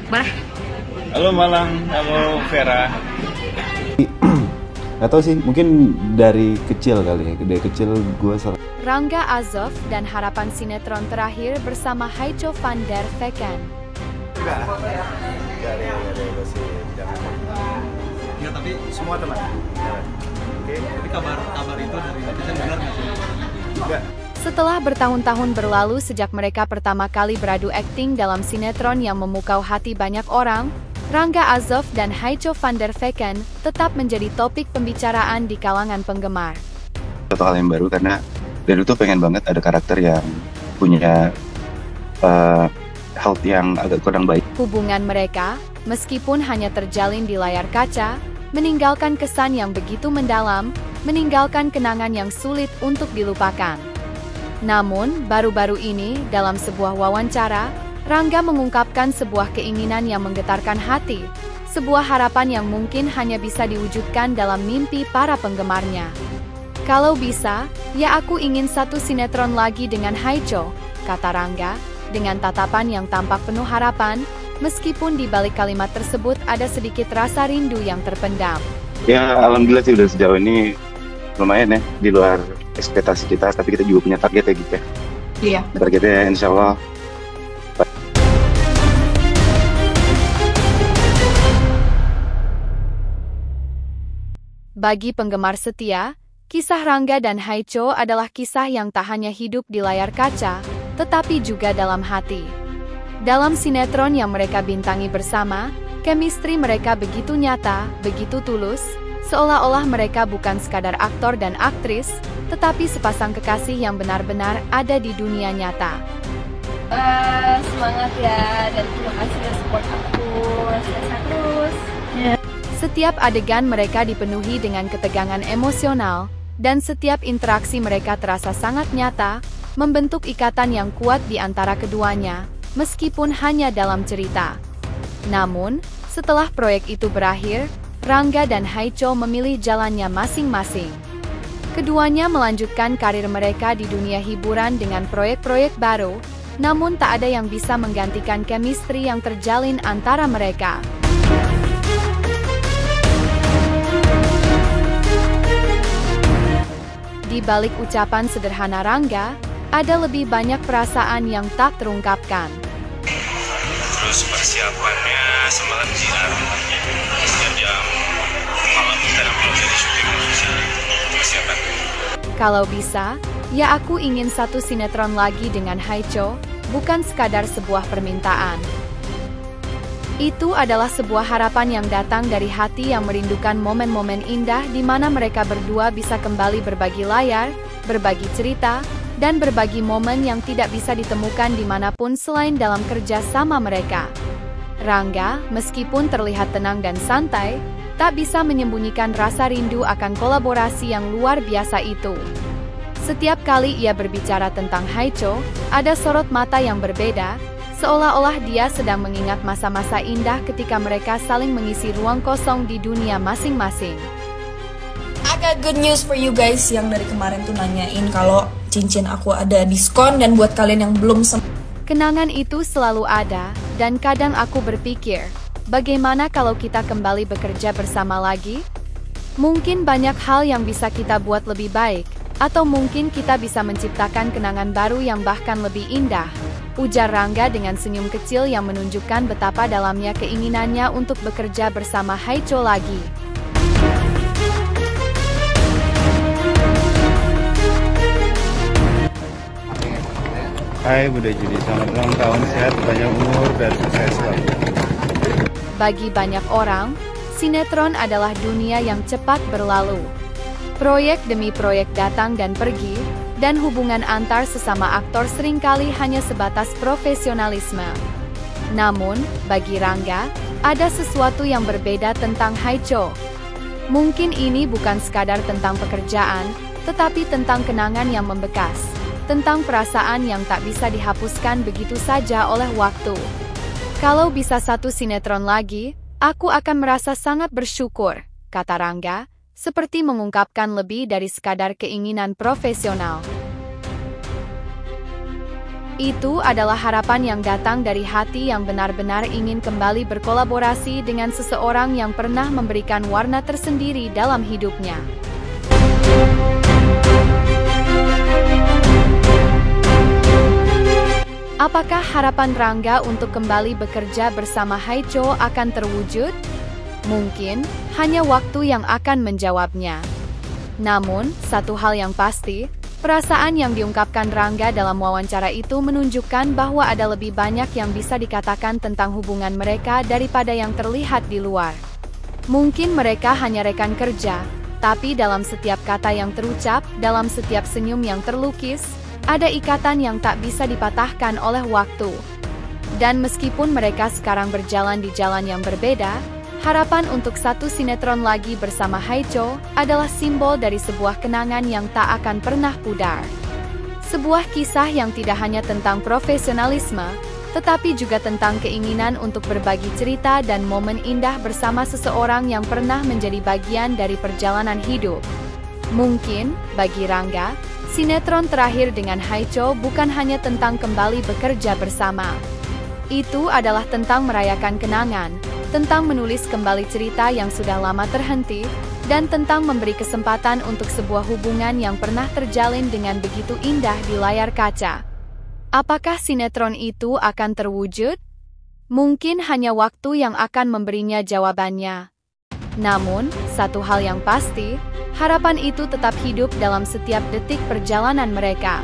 Boleh. Halo Malang, halo Vera. Gak tau sih, mungkin dari kecil kali ya. Dari kecil gue Rangga Azov dan harapan sinetron terakhir bersama Haicho van der Vecken. Enggak sih, jangan. Ya tapi Semua teman. Oke. tapi kabar itu dari netizen benar nggak sih? Enggak. Setelah bertahun-tahun berlalu sejak mereka pertama kali beradu akting dalam sinetron yang memukau hati banyak orang, Rangga Azov dan Haicho van der Vecken tetap menjadi topik pembicaraan di kalangan penggemar. Satu hal yang baru karena Danu tuh pengen banget ada karakter yang punya health yang agak kurang baik. Hubungan mereka, meskipun hanya terjalin di layar kaca, meninggalkan kesan yang begitu mendalam, meninggalkan kenangan yang sulit untuk dilupakan. Namun, baru-baru ini, dalam sebuah wawancara, Rangga mengungkapkan sebuah keinginan yang menggetarkan hati, sebuah harapan yang mungkin hanya bisa diwujudkan dalam mimpi para penggemarnya. Kalau bisa, ya aku ingin satu sinetron lagi dengan Haicho, kata Rangga, dengan tatapan yang tampak penuh harapan, meskipun di balik kalimat tersebut ada sedikit rasa rindu yang terpendam. Ya alhamdulillah sih udah sejauh ini lumayan ya, di luar ekspektasi kita, tapi kita juga punya target ya gitu ya. Iya. Targetnya insya Allah. Bagi penggemar setia, kisah Rangga dan Haicho adalah kisah yang tak hanya hidup di layar kaca, tetapi juga dalam hati. Dalam sinetron yang mereka bintangi bersama, chemistry mereka begitu nyata, begitu tulus, seolah-olah mereka bukan sekadar aktor dan aktris, tetapi sepasang kekasih yang benar-benar ada di dunia nyata. Semangat ya, dan terima kasih udah support aku, sukses terus. Setiap adegan mereka dipenuhi dengan ketegangan emosional, dan setiap interaksi mereka terasa sangat nyata, membentuk ikatan yang kuat di antara keduanya, meskipun hanya dalam cerita. Namun, setelah proyek itu berakhir, Rangga dan Haicho memilih jalannya masing-masing. Keduanya melanjutkan karir mereka di dunia hiburan dengan proyek-proyek baru, namun tak ada yang bisa menggantikan chemistry yang terjalin antara mereka. Di balik ucapan sederhana Rangga, ada lebih banyak perasaan yang tak terungkapkan. Terus persiapannya semalam jiran setiap jam malam kita belum jadi syuting persiapan. Kalau bisa, ya aku ingin satu sinetron lagi dengan Haicho, bukan sekadar sebuah permintaan. Itu adalah sebuah harapan yang datang dari hati yang merindukan momen-momen indah di mana mereka berdua bisa kembali berbagi layar, berbagi cerita, dan berbagi momen yang tidak bisa ditemukan dimanapun selain dalam kerja sama mereka. Rangga, meskipun terlihat tenang dan santai, tak bisa menyembunyikan rasa rindu akan kolaborasi yang luar biasa itu. Setiap kali ia berbicara tentang Haicho, ada sorot mata yang berbeda, seolah-olah dia sedang mengingat masa-masa indah ketika mereka saling mengisi ruang kosong di dunia masing-masing. Agak good news for you guys yang dari kemarin tuh nanyain kalau cincin aku ada diskon, dan buat kalian yang belum Kenangan itu selalu ada, dan kadang aku berpikir, bagaimana kalau kita kembali bekerja bersama lagi? Mungkin banyak hal yang bisa kita buat lebih baik, atau mungkin kita bisa menciptakan kenangan baru yang bahkan lebih indah, ujar Rangga dengan senyum kecil yang menunjukkan betapa dalamnya keinginannya untuk bekerja bersama Haicho lagi. Hai Bunda Judi, selamat ulang tahun, sehat, panjang umur, dan sukses selalu. Bagi banyak orang, sinetron adalah dunia yang cepat berlalu. Proyek demi proyek datang dan pergi, dan hubungan antar sesama aktor seringkali hanya sebatas profesionalisme. Namun, bagi Rangga, ada sesuatu yang berbeda tentang Haicho. Mungkin ini bukan sekadar tentang pekerjaan, tetapi tentang kenangan yang membekas, tentang perasaan yang tak bisa dihapuskan begitu saja oleh waktu. Kalau bisa satu sinetron lagi, aku akan merasa sangat bersyukur, kata Rangga, seperti mengungkapkan lebih dari sekadar keinginan profesional. Itu adalah harapan yang datang dari hati yang benar-benar ingin kembali berkolaborasi dengan seseorang yang pernah memberikan warna tersendiri dalam hidupnya. Apakah harapan Rangga untuk kembali bekerja bersama Haicho akan terwujud? Mungkin, hanya waktu yang akan menjawabnya. Namun, satu hal yang pasti, perasaan yang diungkapkan Rangga dalam wawancara itu menunjukkan bahwa ada lebih banyak yang bisa dikatakan tentang hubungan mereka daripada yang terlihat di luar. Mungkin mereka hanya rekan kerja, tapi dalam setiap kata yang terucap, dalam setiap senyum yang terlukis, ada ikatan yang tak bisa dipatahkan oleh waktu. Dan meskipun mereka sekarang berjalan di jalan yang berbeda, harapan untuk satu sinetron lagi bersama Haicho adalah simbol dari sebuah kenangan yang tak akan pernah pudar. Sebuah kisah yang tidak hanya tentang profesionalisme, tetapi juga tentang keinginan untuk berbagi cerita dan momen indah bersama seseorang yang pernah menjadi bagian dari perjalanan hidup. Mungkin, bagi Rangga, sinetron terakhir dengan Haicho bukan hanya tentang kembali bekerja bersama. Itu adalah tentang merayakan kenangan, tentang menulis kembali cerita yang sudah lama terhenti, dan tentang memberi kesempatan untuk sebuah hubungan yang pernah terjalin dengan begitu indah di layar kaca. Apakah sinetron itu akan terwujud? Mungkin hanya waktu yang akan memberinya jawabannya. Namun, satu hal yang pasti, harapan itu tetap hidup dalam setiap detik perjalanan mereka.